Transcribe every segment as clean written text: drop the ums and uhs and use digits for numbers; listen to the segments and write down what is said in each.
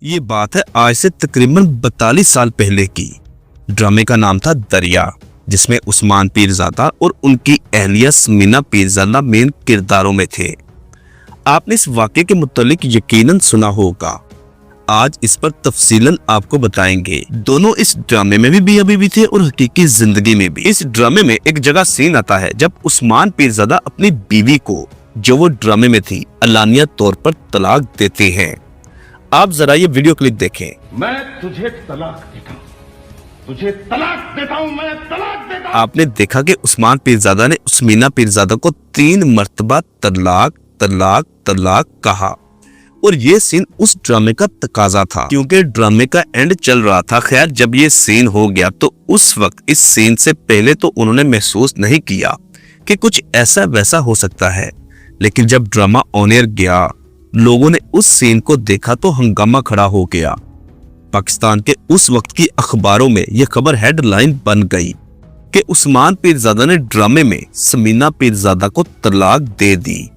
ये बात है आज से तकरीबन 42 साल पहले की। ड्रामे का नाम था दरिया, जिसमें उस्मान पीरजादा और उनकी अहलिया समीना पीरजादा मेन किरदारों में थे। आपने इस वाक़े के मुतालिक यकीनन सुना होगा। आज इस पर तफसीलन आपको बताएंगे। दोनों इस ड्रामे में भी मियां बीवी थे और हकीकी जिंदगी में भी। इस ड्रामे में एक जगह सीन आता है जब उस्मान पीरजादा अपनी बीवी को, जो वो ड्रामे में थी, अलानिया तौर पर तलाक देते हैं। आप जरा ये वीडियो क्लिप देखें। मैं तुझे तलाक देता हूं, तुझे तलाक देता हूं, मैं तलाक देता हूं। आपने देखा कि उस्मान पीरजादा ने समीना पीरजादा को 3 मर्तबा तलाक तलाक तलाक कहा और ये सीन उस ड्रामे का तकाजा था, क्योंकि ड्रामे का एंड चल रहा था। खैर, जब ये सीन हो गया तो उस वक्त इस सीन से पहले तो उन्होंने महसूस नहीं किया कि कुछ ऐसा वैसा हो सकता है, लेकिन जब ड्रामा ऑन एयर गया, लोगों ने उस सीन को देखा तो हंगामा खड़ा हो गया। पाकिस्तान के उस वक्त की अखबारों में यह खबर हेडलाइन बन गई कि उस्मान पीरजादा ने ड्रामे में समीना पीरजादा को तलाक दे दी।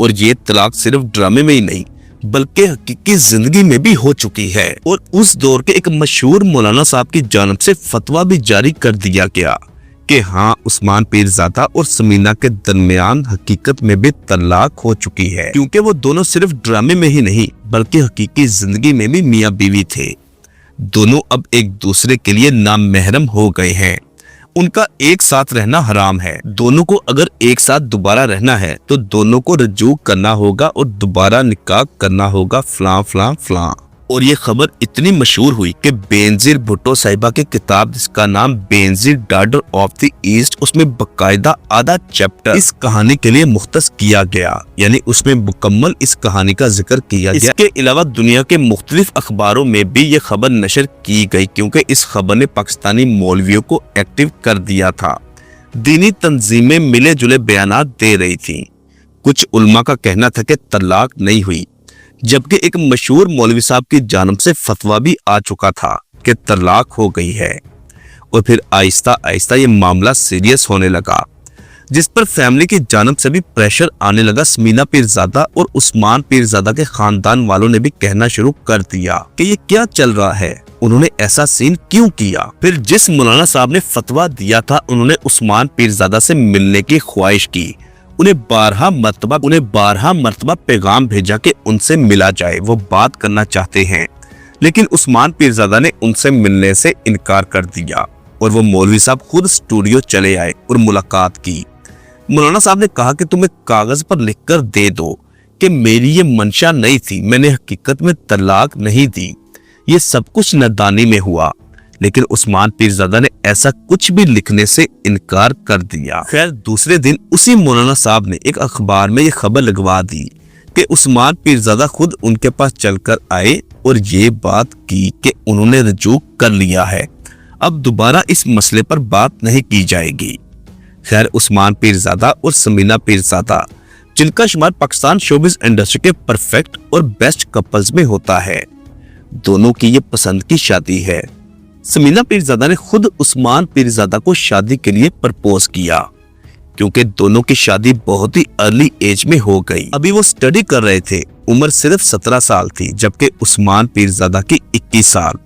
और ये तलाक सिर्फ ड्रामे में ही नहीं बल्कि हकीकी जिंदगी में भी हो चुकी है। और उस दौर के एक मशहूर मौलाना साहब की जानिब से फतवा भी जारी कर दिया गया कि हाँ, उस्मान पीरजादा और समीना के दरमियान हकीकत में भी तलाक हो चुकी है, क्योंकि वो दोनों सिर्फ ड्रामे में ही नहीं बल्कि हकीकी जिंदगी में भी मियां बीवी थे। दोनों अब एक दूसरे के लिए नामहरम हो गए हैं। उनका एक साथ रहना हराम है। दोनों को अगर एक साथ दोबारा रहना है तो दोनों को रजू करना होगा और दोबारा निकाह करना होगा, फलां फलां फलां। और ये खबर इतनी मशहूर हुई कि बेनजीर भुट्टो साहिबा की किताब, जिसका नाम Benazir daughter of the east, उसमें बकायदा आधा चैप्टर इस कहानी के लिए मुख्तस किया गया, यानी उसमें मुकम्मल इस कहानी का जिक्र किया गया। इसके अलावा दुनिया के मुख्तलिफ अखबारों में भी ये खबर नशर की गई, क्योंकि इस खबर ने पाकिस्तानी मौलवियों को एक्टिव कर दिया था। दीनी तंजीमें मिले जुले बयानात दे रही थी। कुछ उलमा का कहना था कि तलाक नहीं हुई, जबकि एक मशहूर मौलवी साहब की जानिब से फतवा भी आ चुका था कि तलाक हो गई है। और फिर आहिस्ता आहिस्ता ये मामला सीरियस होने लगा, जिस पर फैमिली की जानिब से भी प्रेशर आने लगा। समीना पीरजादा और उस्मान पीरजादा के खानदान वालों ने भी कहना शुरू कर दिया कि ये क्या चल रहा है, उन्होंने ऐसा सीन क्यों किया। फिर जिस मौलाना साहब ने फतवा दिया था, उन्होंने उस्मान पीरजादा से मिलने की ख्वाहिश की। उन्हें 12 मरतबा पैगाम भेजा कि उनसे मिला जाए, वो बात करना चाहते हैं। लेकिन उस्मान पीरजादा ने उनसे मिलने से इनकार कर दिया और वो मौलवी साहब खुद स्टूडियो चले आए और मुलाकात की। मौलाना साहब ने कहा कि तुम्हें कागज पर लिखकर दे दो कि मेरी ये मंशा नहीं थी, मैंने हकीकत में तलाक नहीं दी, ये सब कुछ नादानी में हुआ। लेकिन उस्मान पीरजादा ने ऐसा कुछ भी लिखने से इनकार कर दिया। खैर, दूसरे दिन उसी मौलाना साहब ने एक अखबार में ये खबर लगवा दी कि उस्मान पीरजादा खुद उनके पास चलकर आए और ये बात की कि उन्होंने रजू कर लिया है, अब दोबारा इस मसले पर बात नहीं की जाएगी। खैर, उस्मान पीरजादा और समीना पीरजादा, जिनका शुमार पाकिस्तान शोबिज़ इंडस्ट्री के परफेक्ट और बेस्ट कपल्स में होता है, दोनों की ये पसंद की शादी है। समीना पीरजादा ने खुद उस्मान पीरजादा को शादी के लिए प्रपोज किया, क्योंकि दोनों की शादी बहुत ही अर्ली एज में हो गई। अभी वो स्टडी कर रहे थे, उम्र सिर्फ 17 साल थी, जबकि उस्मान पीरजादा की 21 साल।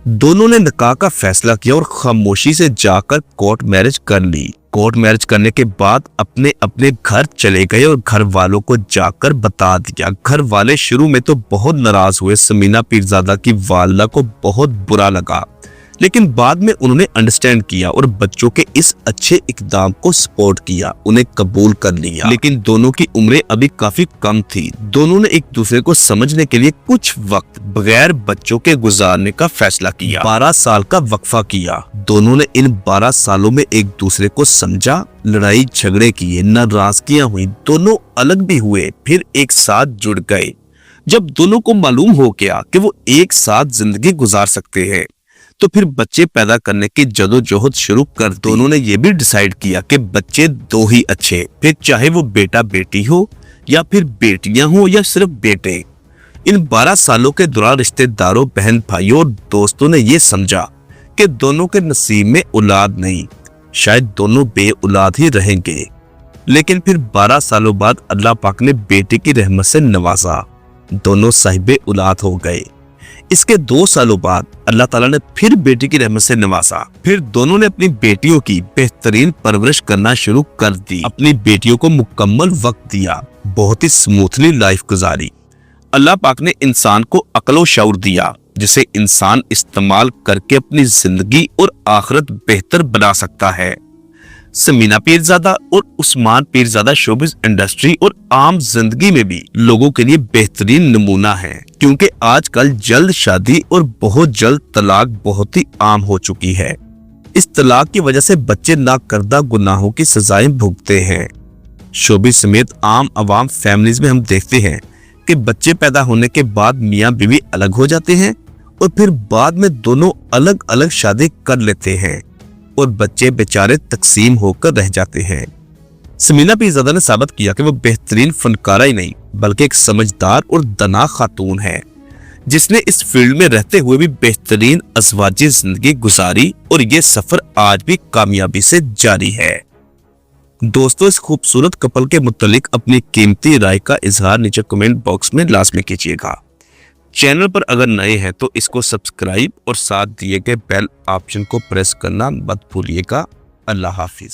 दोनों ने निकाह का फैसला किया और खामोशी से जाकर कोर्ट मैरिज कर ली। कोर्ट मैरिज करने के बाद अपने अपने घर चले गए और घर वालों को जाकर बता दिया। घर वाले शुरू में तो बहुत नाराज हुए, समीना पीरजादा की वालिदा को बहुत बुरा लगा, लेकिन बाद में उन्होंने अंडरस्टैंड किया और बच्चों के इस अच्छे इकदाम को सपोर्ट किया, उन्हें कबूल कर लिया। लेकिन दोनों की उम्रें अभी काफी कम थी। दोनों ने एक दूसरे को समझने के लिए कुछ वक्त बगैर बच्चों के गुजारने का फैसला किया। 12 साल का वक्फा किया। दोनों ने इन 12 सालों में एक दूसरे को समझा, लड़ाई झगड़े किए, नाराजगियां हुई, दोनों अलग भी हुए, फिर एक साथ जुड़ गए। जब दोनों को मालूम हो गया कि वो एक साथ जिंदगी गुजार सकते हैं, तो फिर बच्चे पैदा करने की जदोजहद शुरू कर दी। दोनों ने ये भी डिसाइड किया कि बच्चे 2 ही अच्छे, फिर चाहे वो बेटा बेटी हो या फिर बेटियां हो या सिर्फ बेटे। इन 12 सालों के दौरान रिश्तेदारों, बहन भाइयों और दोस्तों ने ये समझा कि दोनों के नसीब में औलाद नहीं, शायद दोनों बे औलाद ही रहेंगे। लेकिन फिर 12 सालों बाद अल्लाह पाक ने बेटे की रहमत से नवाजा, दोनों साहिबे औलाद हो गए। इसके 2 सालों बाद अल्लाह ताला ने फिर बेटी की रहमत से नवाजा। फिर दोनों ने अपनी बेटियों की बेहतरीन परवरिश करना शुरू कर दी, अपनी बेटियों को मुकम्मल वक्त दिया, बहुत ही स्मूथली लाइफ गुजारी। अल्लाह पाक ने इंसान को अक्ल और शऊर दिया, जिसे इंसान इस्तेमाल करके अपनी जिंदगी और आखिरत बेहतर बना सकता है। समीना पीरजादा और उस्मान पीरजादा शोबिस इंडस्ट्री और आम जिंदगी में भी लोगों के लिए बेहतरीन नमूना है, क्योंकि आजकल जल्द शादी और बहुत जल्द तलाक बहुत ही आम हो चुकी है। इस तलाक की वजह से बच्चे नाकर्दा गुनाहों की सजाएं भुगतते हैं। शोबिस समेत आम अवाम फैमिलीज में हम देखते हैं कि बच्चे पैदा होने के बाद मियाँ बीवी अलग हो जाते हैं और फिर बाद में दोनों अलग अलग शादी कर लेते हैं और बच्चे बेचारे तकसीम होकर रह जाते हैं। समीना पीरजादा ने साबित किया कि वो बेहतरीन फनकारा ही नहीं बल्कि एक समझदार और दना खातून है, जिसने इस फील्ड में रहते हुए भी बेहतरीन अज़वाजी जिंदगी गुजारी और ये सफर आज भी कामयाबी से जारी है। दोस्तों, इस खूबसूरत कपल के मुतालिक अपनी कीमती राय का इजहार नीचे कमेंट बॉक्स में लाजमी कीजिएगा। चैनल पर अगर नए हैं तो इसको सब्सक्राइब और साथ दिए गए बेल ऑप्शन को प्रेस करना मत भूलिएगा। अल्लाह हाफिज।